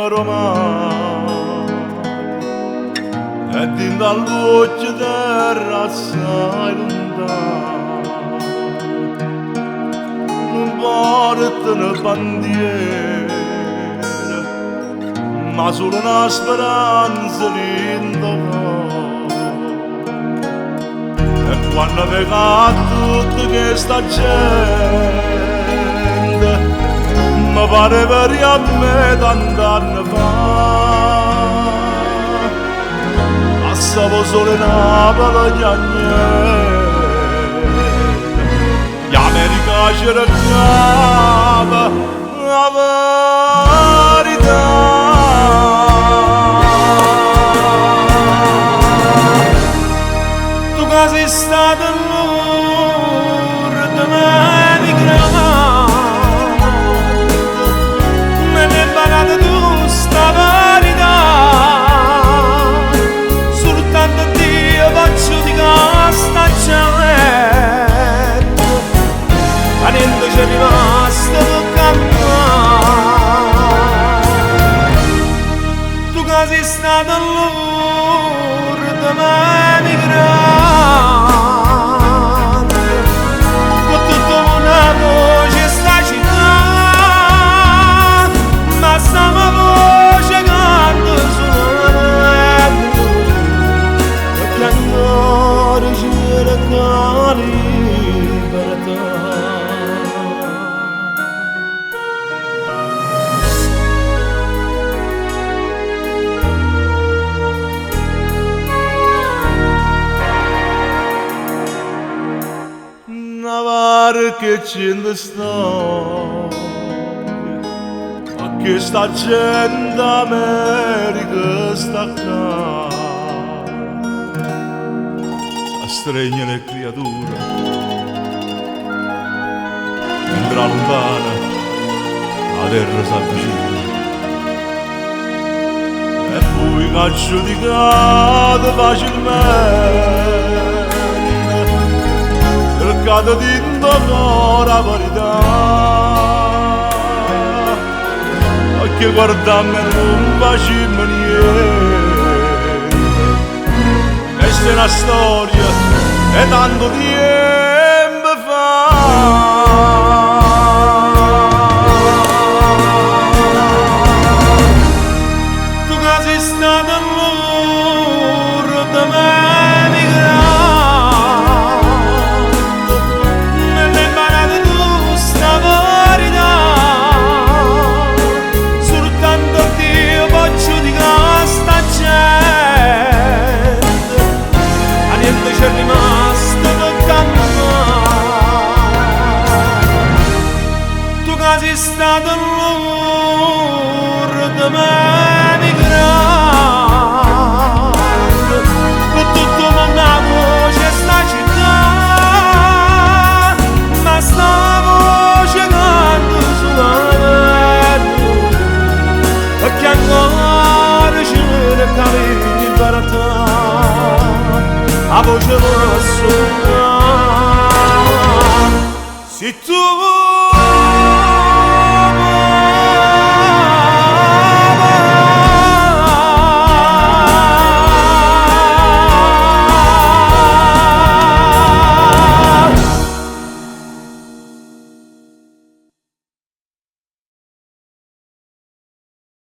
romani e din dal luce terra assai lontano non porta una bandiera ma solo una speranza linda e quando vega tutta questa gente mi pare per a me tant'anni fa passavo solo in Napoli e gli America cercava la verità. Tu che sei stato l'ora di me me ne parlato tu sta verità soltanto Dio faccio di questa gente ma niente c'è rimasto per camminare. Tu che sei stato l'ora di me migrante con tutta una voce sta città ma sta una voce canta solo perché ancora c'era la libertà. Una barca c'è in storia a che sta gente America sta qua s'astregne le creature mentre lontana la terra s'avvicina e poi caccio di cade facilmente cercate di indovare la verità che guardammi non facciamo niente questa è una storia e tanto tempo fa. Tu che sei stato l'ora di me c'è rimasto per camminare. Tu che sei stato l'ora di me